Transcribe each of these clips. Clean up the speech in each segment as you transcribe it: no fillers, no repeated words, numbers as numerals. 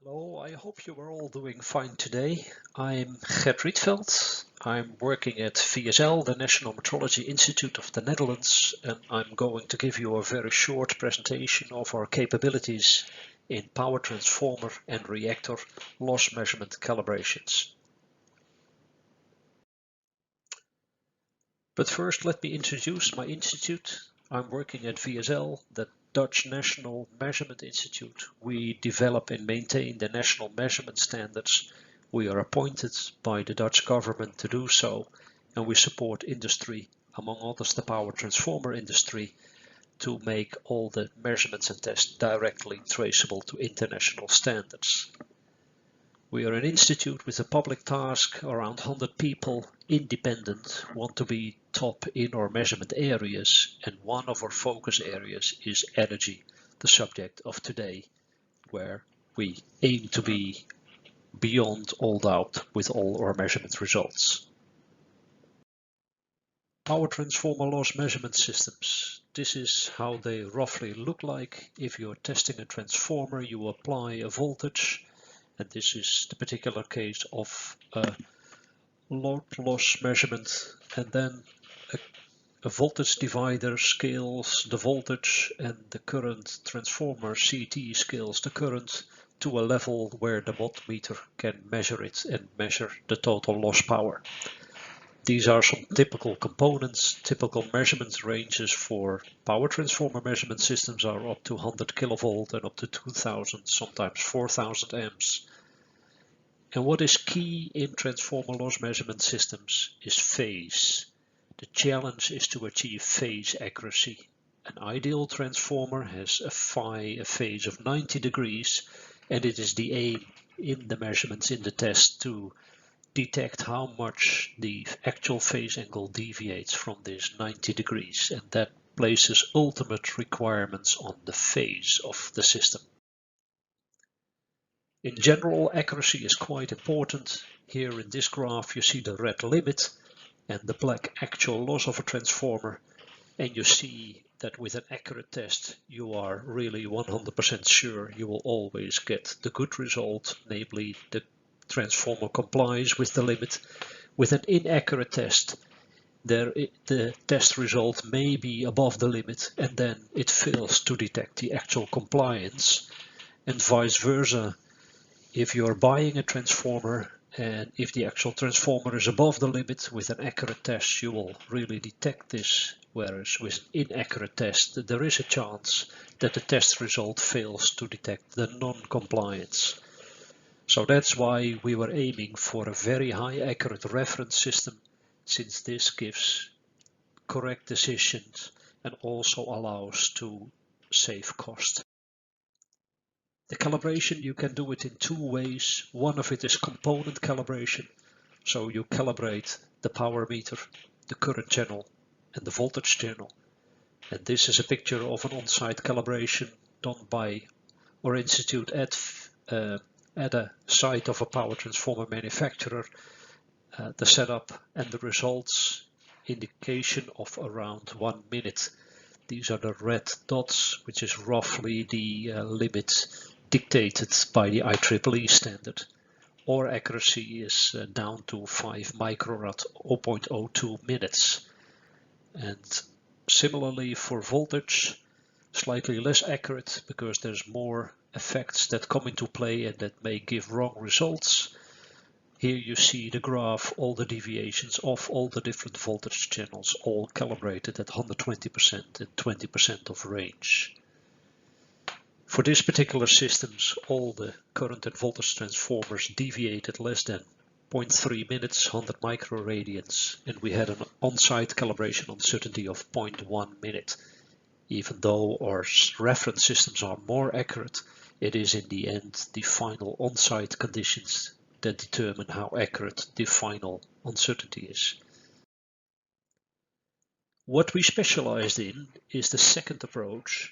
Hello, I hope you are all doing fine today. I'm Gert Rietveld. I'm working at VSL, the National Metrology Institute of the Netherlands, and I'm going to give you a very short presentation of our capabilities in power transformer and reactor loss measurement calibrations. But first, let me introduce my institute. I'm working at VSL, the Dutch National Measurement Institute. We develop and maintain the national measurement standards. We are appointed by the Dutch government to do so, and we support industry, among others the power transformer industry, to make all the measurements and tests directly traceable to international standards. We are an institute with a public task, around 100 people, independent, want to be top in our measurement areas, and one of our focus areas is energy, the subject of today, where we aim to be beyond all doubt with all our measurement results. Power transformer loss measurement systems. This is how they roughly look like. If you're testing a transformer, you apply a voltage, and this is the particular case of a load loss measurement, and then a voltage divider scales the voltage and the current transformer CT scales the current to a level where the voltmeter can measure it and measure the total loss power. These are some typical components. Typical measurement ranges for power transformer measurement systems are up to 100 kilovolt and up to 2000, sometimes 4000 amps. And what is key in transformer loss measurement systems is phase. The challenge is to achieve phase accuracy. An ideal transformer has a phase of 90 degrees, and it is the aim in the measurements in the test to detect how much the actual phase angle deviates from this 90 degrees, and that places ultimate requirements on the phase of the system. In general, accuracy is quite important. Here in this graph you see the red limit and the black actual loss of a transformer, and you see that with an accurate test you are really 100% sure you will always get the good result, namely the transformer complies with the limit. With an inaccurate test, the test result may be above the limit and then it fails to detect the actual compliance, and vice versa. If you're buying a transformer and if the actual transformer is above the limit, with an accurate test you will really detect this, whereas with an inaccurate test there is a chance that the test result fails to detect the non-compliance. So that's why we were aiming for a very high accurate reference system, since this gives correct decisions and also allows to save cost. The calibration, you can do it in two ways. One of it is component calibration. So you calibrate the power meter, the current channel and the voltage channel. And this is a picture of an on-site calibration done by our institute at a site of a power transformer manufacturer. The setup and the results, indication of around 1 minute. These are the red dots, which is roughly the limit dictated by the IEEE standard. Our accuracy is down to 5 microrad, 0.02 minutes. And similarly for voltage, slightly less accurate because there's more effects that come into play and that may give wrong results. Here you see the graph, all the deviations of all the different voltage channels, all calibrated at 120% and 20% of range. For this particular systems, all the current and voltage transformers deviated less than 0.3 minutes, 100 microradians, and we had an on-site calibration uncertainty of 0.1 minute. Even though our reference systems are more accurate, it is in the end the final on-site conditions that determine how accurate the final uncertainty is. What we specialized in is the second approach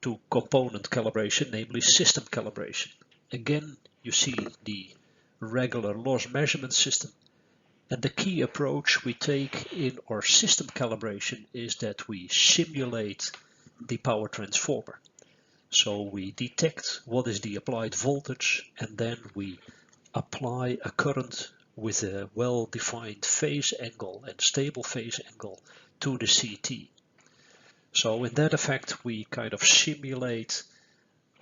to component calibration, namely system calibration. Again, you see the regular loss measurement system, and the key approach we take in our system calibration is that we simulate the power transformer. So we detect what is the applied voltage, and then we apply a current with a well-defined phase angle and stable phase angle to the CT. So in that effect, we kind of simulate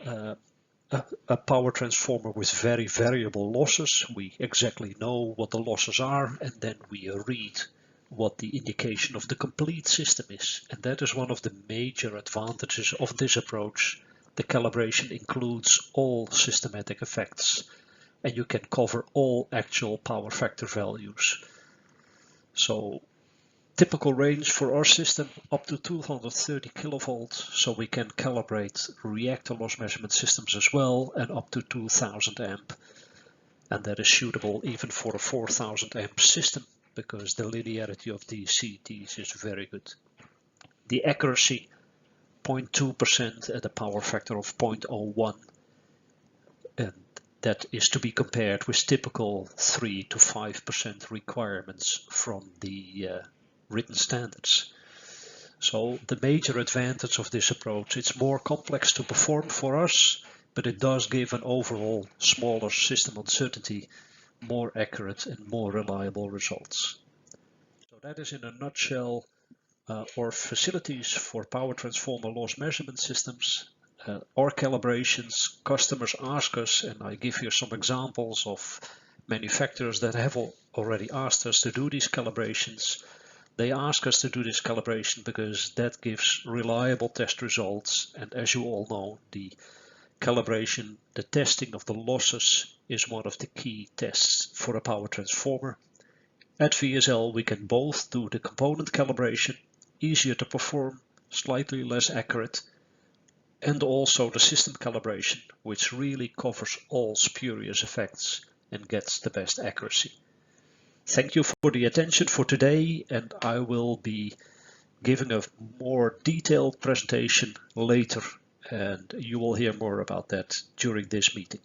a power transformer with very variable losses. We exactly know what the losses are, and then we read what the indication of the complete system is. And that is one of the major advantages of this approach. The calibration includes all systematic effects, and you can cover all actual power factor values. So typical range for our system up to 230 kilovolts, so we can calibrate reactor loss measurement systems as well, and up to 2000 amp, and that is suitable even for a 4000 amp system because the linearity of these CTs is very good. The accuracy 0.2% at a power factor of 0.01, and that is to be compared with typical 3 to 5% requirements from the written standards. So the major advantage of this approach, it's more complex to perform for us, but it does give an overall smaller system uncertainty, more accurate and more reliable results. So that is in a nutshell our facilities for power transformer loss measurement systems. Our calibrations, customers ask us, and I give you some examples of manufacturers that have already asked us to do these calibrations. They ask us to do this calibration because that gives reliable test results, and as you all know, the calibration, the testing of the losses is one of the key tests for a power transformer. At VSL we can both do the component calibration, easier to perform, slightly less accurate, and also the system calibration, which really covers all spurious effects and gets the best accuracy. Thank you for the attention for today, and I will be giving a more detailed presentation later, and you will hear more about that during this meeting.